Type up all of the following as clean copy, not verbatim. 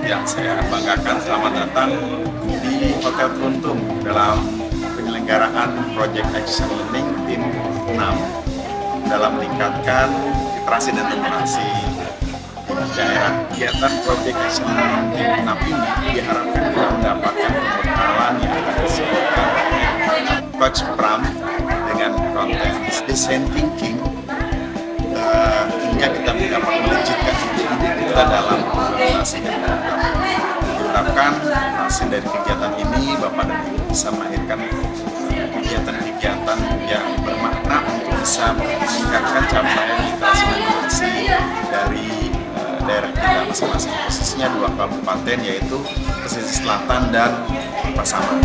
yang saya banggakan, selamat datang di Hotel Teruntung dalam penyelenggaraan Project Action Learning Tim 6 dalam meningkatkan literasi dan numerasi di daerah. Kegiatan Project Action Learning Tim 6 ini diharapkan kita mendapatkan pembekalan yang akan disebutkan oleh Coach Pram dengan konten design thinking hingga kita mendapat melejitkan kita dalam implementasi dan diharapkan hasil dari kegiatan ini Bapak dan Ibu bisa melahirkan kegiatan-kegiatan yang bermakna untuk bisa meningkatkan capaian literasi dan numerasi dari daerah kita masing-masing, khususnya 2 kabupaten yaitu Pesisir Selatan dan Pasaman.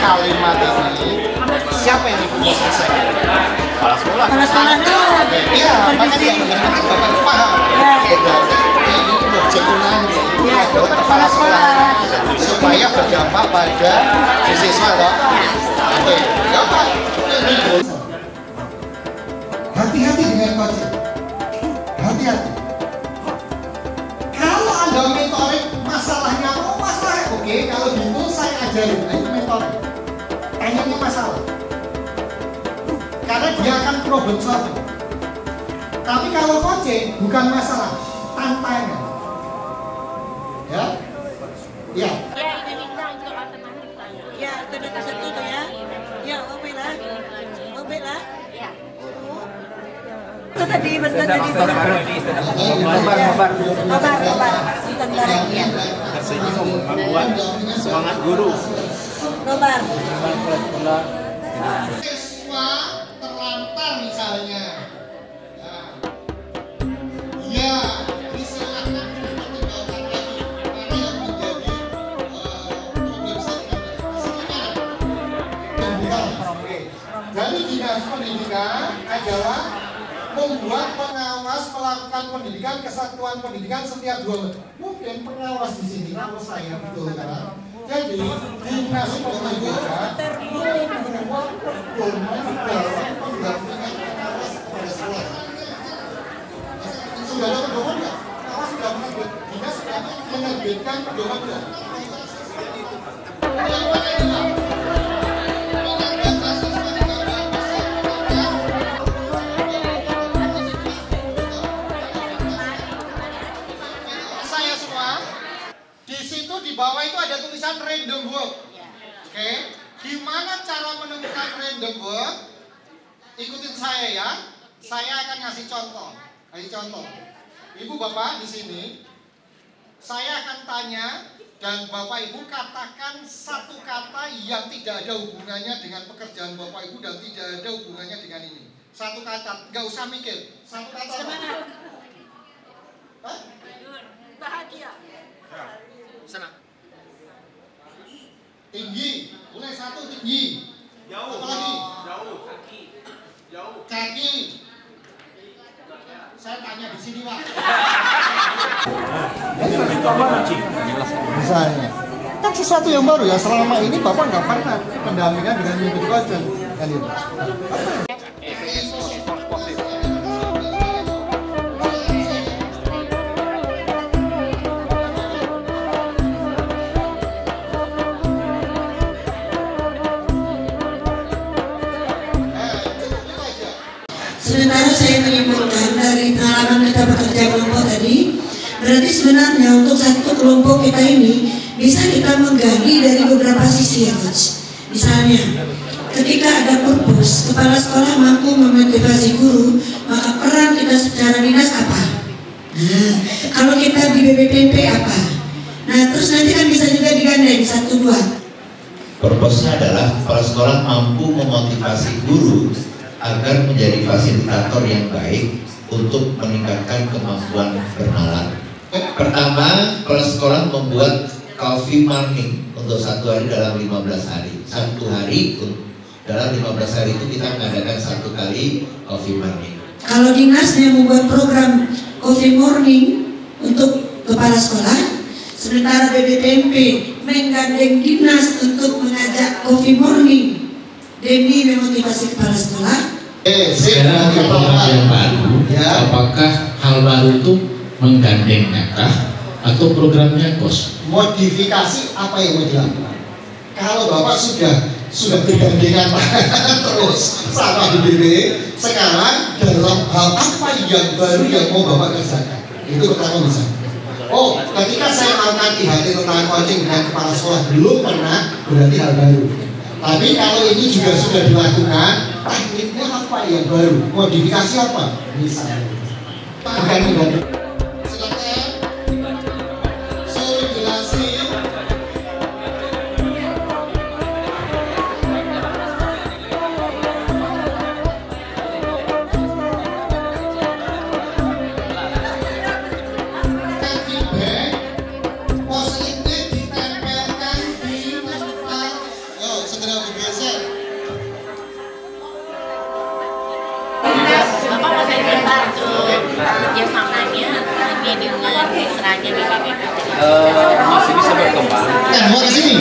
Kalimat ini siapa yang ikut selesai? Kepala sekolah. Kepala sekolah itu. Iya, makanya yang Bapak paham. Ini berjekunan kepala sekolah supaya berdampak pada siswa loh. Oke, apa? Hati-hati dengan coaching. Hati-hati. Kalau Anda mentoring masalahnya, masalah oke, kalau gitu saya ajarin, itu mentoring. Tanyanya masalah, karena dia akan problem solving. Tapi kalau coaching bukan masalah, tantangan. Ya, ya. Ya, alternatif satu tuh ya. Ya, oke lah. Itu tadi betul tadi. Obar. Tersenyum membuat semangat guru. Obar. Siswa terlantar misalnya. Ya, disilakan dipertimbangkan lagi mana yang menjadi problem dari dinas pendidikan adalah membuat pengawas melakukan pendidikan, kesatuan pendidikan setiap 2 bulan. Mungkin pengawas di sini kalau saya betul kan. Jadi dinas pendidikan membuat pedoman dalam pendampingan pengawas pada sekolah. Sudah ada pedoman nggak? Pengawas sudah menerbit, dinas sudah menerbitkan pedoman nggak? Di bawah itu ada tulisan random walk. Oke, gimana cara menemukan random walk? Ikutin saya ya. Saya akan ngasih contoh. Ibu bapak di sini, saya akan tanya dan bapak ibu katakan satu kata yang tidak ada hubungannya dengan pekerjaan bapak ibu dan tidak ada hubungannya dengan ini. Satu kata, nggak usah mikir. Satu kata. Semangat. Hah? Bahagia. Sana. Tinggi, boleh 1 tinggi. Jauh. Apa lagi? Jauh. Kaki. Saya tanya di sini Pak. Misalnya, kan sesuatu yang baru ya. Selama ini Bapak nggak pernah pendampingan dengan unit coaching, kan itu. Sementara saya menyimpulkan dari pengalaman kita bekerja kelompok tadi, berarti sebenarnya untuk satu kelompok kita ini bisa kita menggali dari beberapa sisi ya Coach. Misalnya, ketika ada purpose, kepala sekolah mampu memotivasi guru, maka peran kita secara dinas apa? Nah, kalau kita di BPPP apa? Nah, terus nanti kan bisa juga digandeng 1-2. Purpose-nya adalah kepala sekolah mampu memotivasi guru agar menjadi fasilitator yang baik untuk meningkatkan kemampuan bernalar. Pertama, kepala sekolah membuat coffee morning untuk 1 hari dalam 15 hari. 1 hari dalam 15 hari itu kita mengadakan 1 kali coffee morning. Kalau dinasnya membuat program coffee morning untuk kepala sekolah, sementara BBPMP menggandeng dinas untuk mengajak coffee morning demi memotivasi kepala sekolah. Sekarang aturan yang baru, apakah hal baru itu menggandengnya atau programnya kos? Modifikasi apa yang mau dilakukan? Kalau Bapak sudah bergandengan terus sama BBB, sekarang dalam hal apa yang baru yang mau Bapak kerjakan? Itu pertama bisa. Oh, ketika saya melakukan IHT tentang coaching dengan kepala sekolah belum pernah, berarti hal baru. Tapi kalau ini juga sudah dilakukan, tekniknya apa yang baru? Modifikasi apa? Misalnya, bukan mengganti. Silakan, suruh jelasin. Masih bisa berkembang. Mau ke sini?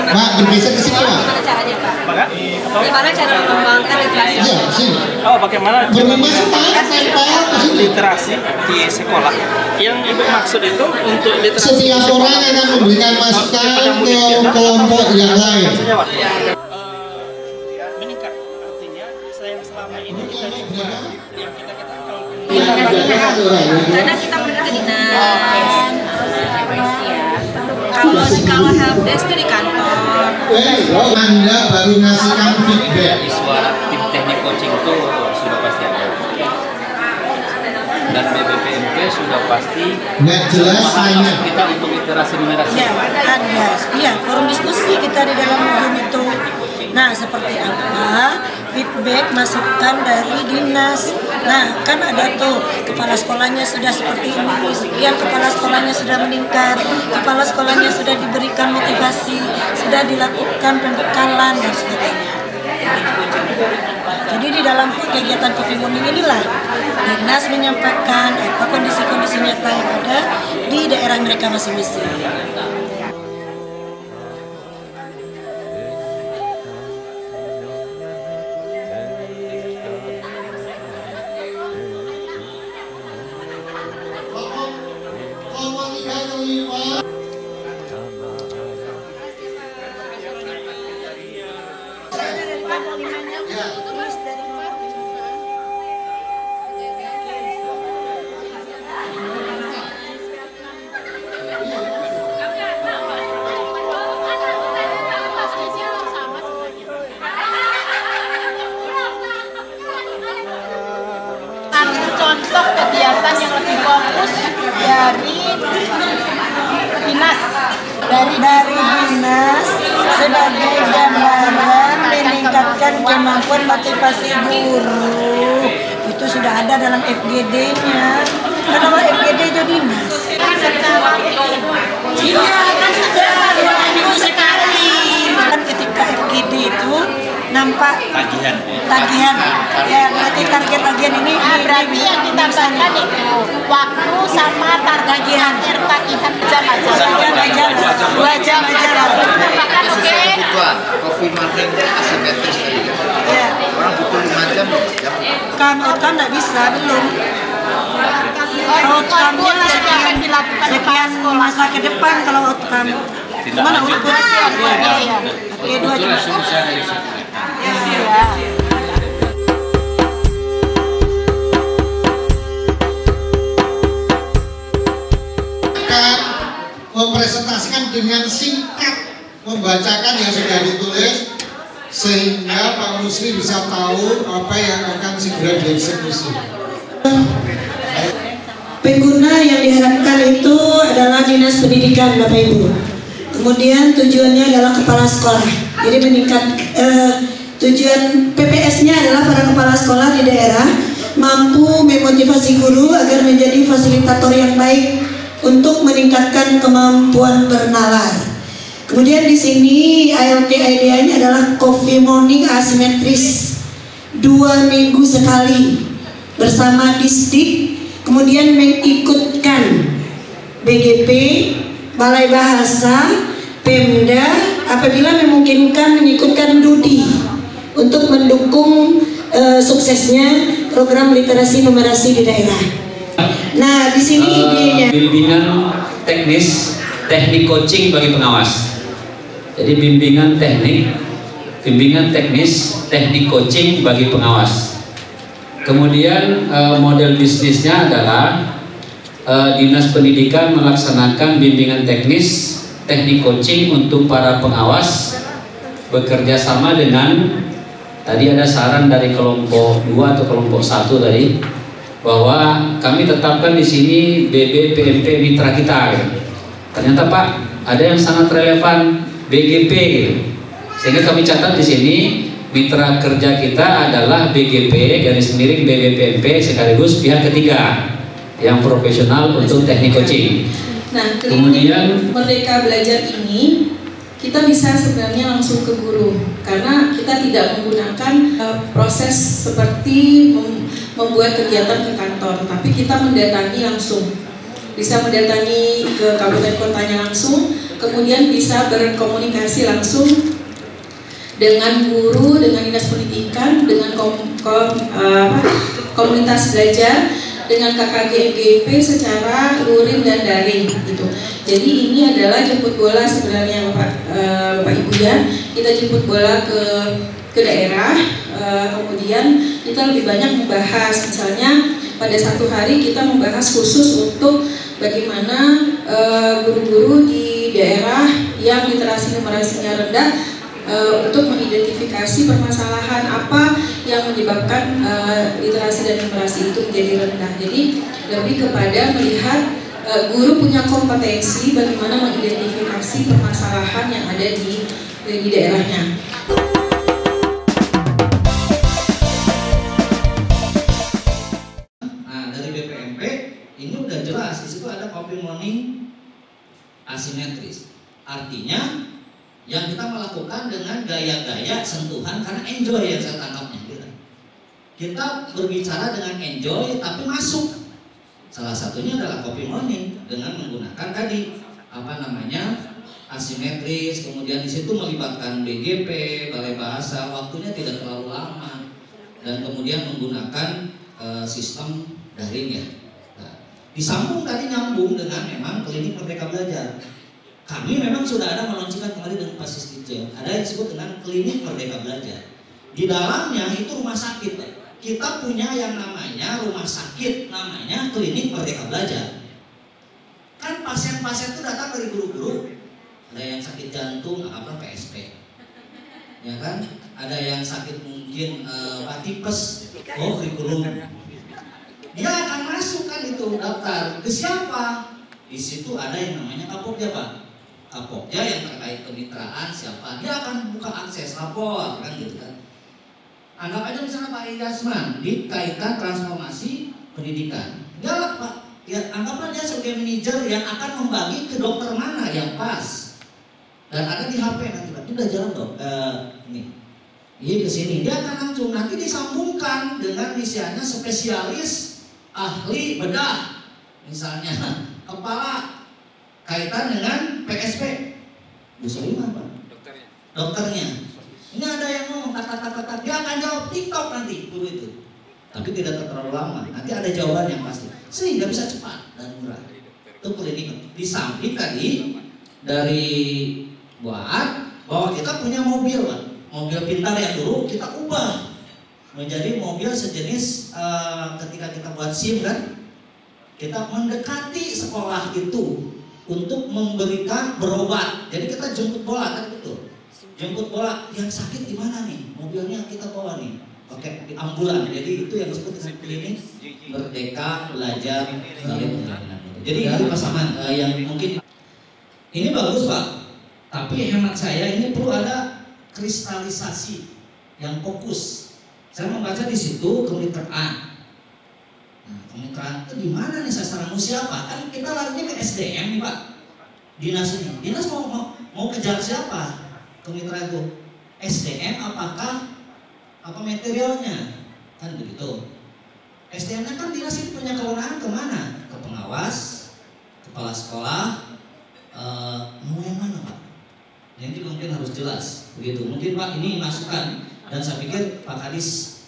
Mak, bergeser ke sini, Mak. Gimana cara mengembangkan literasi? Iya, sini. Oh, bagaimana Literasi di sekolah? Yang Ibu maksud itu untuk literasi. Setiap orang akan memberikan masukan ke kelompok yang lain. Meningkat, artinya saya selama ini kita juga yang kita katakan Karena kita pergi ke dinas, kalau helpdesk itu di kantor. Anda baru ngasihkan feedback. Suara tim teknik coaching itu sudah pasti ada, dan BBPMP sudah pasti Nggak jelas hanya kita untuk literasi numerasi. Ya, ada. Iya, forum diskusi kita di dalam Zoom itu. Nah, seperti apa feedback masukan dari dinas. Nah, kan ada tuh kepala sekolahnya sudah seperti ini, sekian kepala sekolahnya sudah meningkat, kepala sekolahnya sudah diberikan motivasi, sudah dilakukan pembekalan dan sebagainya. Jadi di dalam kegiatan coffee morning inilah dinas menyampaikan apa kondisi-kondisi nyata yang ada di daerah mereka masing-masing. Contoh kegiatan yang lebih fokus dari dinas dari dinas sebagai gambaran meningkatkan kemampuan motivasi guru. Itu sudah ada dalam FGD-nya. Kenapa FGD itu dinas? Iya, kan sudah 2 minggu sekali. Kan ketika FGD itu nampak tagihan. Ya, berarti target tagihan ini berarti yang ditambahkan itu waktu sama target tagihan jam aja 2 jam aja. Coffee morning asimetris tadi kan? ya. Orang butuh 5 jam. Kan nggak bisa, belum. Outcome-nya sekian masa ke depan kalau outcome. Gimana output? Ya. Oke, 2 jam. Ya. Mempresentasikan dengan singkat, membacakan yang sudah ditulis sehingga Pak Musli bisa tahu apa yang akan segera dieksekusi. Pengguna yang diharapkan itu adalah dinas pendidikan, Bapak Ibu. Kemudian tujuannya adalah kepala sekolah. Jadi meningkat tujuan PPS-nya adalah para kepala sekolah di daerah mampu memotivasi guru agar menjadi fasilitator yang baik untuk meningkatkan kemampuan bernalar. Kemudian di sini ALT idenya adalah coffee morning asimetris. 2 minggu sekali bersama Disdik, kemudian mengikutkan BGP, Balai Bahasa, Pemda, apabila memungkinkan mengikutkan Dudi untuk mendukung suksesnya program literasi numerasi di daerah. Nah, di sini idenya bimbingan teknis, teknik coaching bagi pengawas. Jadi bimbingan teknis, teknik coaching bagi pengawas. Kemudian model bisnisnya adalah Dinas Pendidikan melaksanakan bimbingan teknis, teknik coaching untuk para pengawas bekerja sama dengan, tadi ada saran dari kelompok 2 atau kelompok 1 tadi, bahwa kami tetapkan di sini BBPMP mitra kita. Ternyata Pak, ada yang sangat relevan BGP gitu. Sehingga kami catat di sini mitra kerja kita adalah BGP garis miring BBPMP sekaligus pihak ketiga yang profesional untuk teknik coaching. Nah, kemudian Merdeka Belajar ini kita bisa sebenarnya langsung ke guru karena kita tidak menggunakan proses seperti membuat kegiatan ke kantor, tapi kita mendatangi langsung, bisa mendatangi ke kabupaten kotanya langsung, kemudian bisa berkomunikasi langsung dengan guru, dengan dinas pendidikan, dengan komunitas belajar, dengan KKG MGP secara luring dan daring gitu. Jadi ini adalah jemput bola sebenarnya Bapak Ibu ya. Kita jemput bola ke daerah, kemudian kita lebih banyak membahas, misalnya pada satu hari kita membahas khusus untuk bagaimana guru-guru di daerah yang literasi numerasinya rendah untuk mengidentifikasi permasalahan apa yang menyebabkan literasi dan numerasi itu menjadi rendah. Jadi lebih kepada melihat guru punya kompetensi bagaimana mengidentifikasi permasalahan yang ada di daerahnya. Nah, dari BPMP ini udah jelas, di situ ada copy morning asimetris. Artinya yang kita melakukan dengan gaya-gaya sentuhan karena enjoy yang saya tangkapnya gitu. Kita berbicara dengan enjoy tapi masuk. Salah satunya adalah copy morning dengan menggunakan tadi asimetris, kemudian di situ melibatkan BGP, Balai Bahasa, waktunya tidak terlalu lama, dan kemudian menggunakan sistem daring ya. Nah, disambung tadi nyambung dengan memang klinik Merdeka Belajar. Kami memang sudah ada meluncurkan kemarin dengan Pak Sistirjen, ada yang disebut dengan klinik Merdeka Belajar. Di dalamnya itu rumah sakit, Pak. Kita punya yang namanya rumah sakit, namanya klinik Merdeka Belajar. Kan pasien-pasien itu datang dari guru-guru, ada yang sakit jantung, PSP, ya kan? Ada yang sakit mungkin tipes, kurikulum. Dia akan masuk kan itu daftar ke siapa? Di situ ada yang namanya Kapokja, Pak. Kapokja yang terkait kemitraan siapa, dia akan buka akses lapor kan gitu kan. Anggap aja misalnya Pak Ilyasman di kaitan transformasi pendidikan, dia lah Pak, ya anggaplah dia sebagai manajer yang akan membagi ke dokter mana yang pas, dan ada di HP nanti Pak, udah jalan dok, ini ke sini, dia akan langsung nanti disambungkan dengan misalnya spesialis ahli bedah, misalnya kepala kaitan dengan PSP, bisa lima Pak, dokternya. Ini ada yang ngomong kata-kata, dia akan jawab TikTok nanti guru itu, tapi tidak terlalu lama. Nanti ada jawaban yang pasti, sehingga bisa cepat dan murah. Itu klinik. Di samping tadi dari buat bahwa kita punya mobil, Pak. Mobil pintar yang dulu kita ubah menjadi mobil sejenis ketika kita buat SIM kan, kita mendekati sekolah itu untuk memberikan berobat. Jadi kita jemput bola kan betul. Jemput bola, yang sakit di mana nih? Mobilnya kita bawa nih, pakai di ambulan. Jadi itu yang disebut dengan klinik Merdeka Belajar. Jadi itu pasangan yang mungkin ini bagus Pak, tapi hemat saya ini perlu ada kristalisasi yang fokus. Saya membaca di situ kemitraan. Nah, kemitraan itu di mana nih sasaran siapa? Kan kita larinya ke SDM nih Pak. Dinas ini, dinas mau kejar siapa? Kemitraan itu SDM apakah apa materialnya, kan begitu. SDM-nya kan dinas itu punya kewenangan kemana? Ke pengawas, kepala sekolah, mau yang mana Pak? Yang juga mungkin harus jelas, begitu. Mungkin Pak ini masukan, dan saya pikir Pak Kadis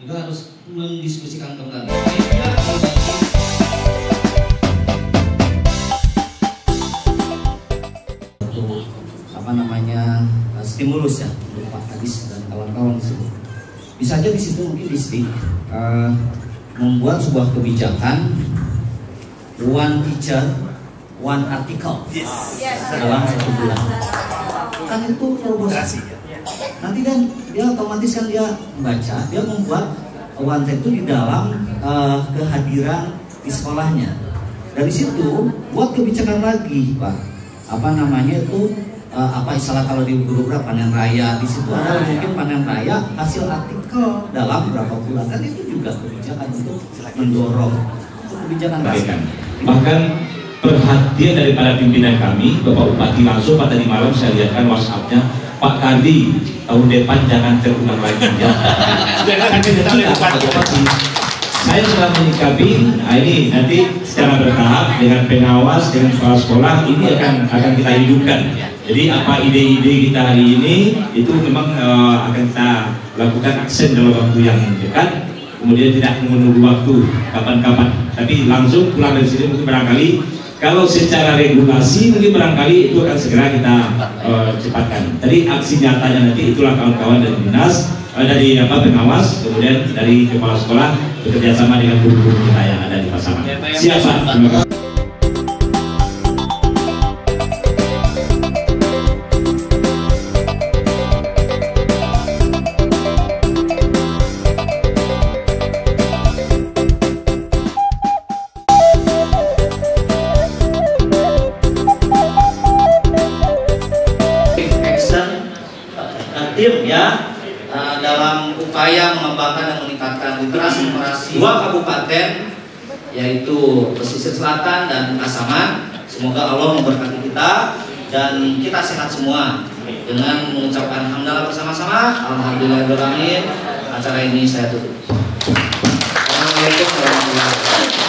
juga harus mendiskusikan kembali. Untuk apa namanya stimulus ya untuk Pak Kadis dan kawan-kawan di situ. Bisa aja di situ mungkin Distrik membuat sebuah kebijakan one teacher, one article dalam 1 bulan. Kan itu terobosan. Nanti kan dia otomatis kan dia membaca, dia membuat one text itu di dalam kehadiran di sekolahnya. Dari situ buat kebijakan lagi, Pak. Apa namanya itu? Apa istilah kalau di guru panen raya, di situ ada mungkin panen raya hasil artikel dalam berapa bulan, kan itu juga kebijakan untuk mendorong kebijakan baik. Bahkan perhatian daripada pimpinan kami, Bapak Bupati langsung pada tadi malam saya lihatkan WhatsApp-nya, Pak Kardi tahun depan jangan terulang lagi ya. Saya telah menyikapi, ini nanti secara bertahap dengan pengawas, dengan kepala sekolah ini akan kita hidupkan. Jadi apa ide-ide kita hari ini itu memang akan kita lakukan aksen dalam waktu yang dekat. Kemudian tidak menunggu waktu kapan-kapan, tapi langsung pulang dari sini mungkin barangkali. Kalau secara regulasi mungkin barangkali itu akan segera kita cepatkan. Tadi aksi nyatanya nanti itulah kawan-kawan dari dinas, dari pengawas, kemudian dari kepala sekolah bekerja sama dengan guru-guru kita yang ada di pasaman. Siapa? Terima kasih. Tim ya dalam upaya mengembangkan dan meningkatkan literasi numerasi 2 kabupaten yaitu pesisir selatan dan Pasaman. Semoga Allah memberkati kita dan kita sehat semua. Dengan mengucapkan hamdalah bersama-sama, alhamdulillahirabbil alamin. Acara ini saya tutup. Assalamualaikum warahmatullahi wabarakatuh.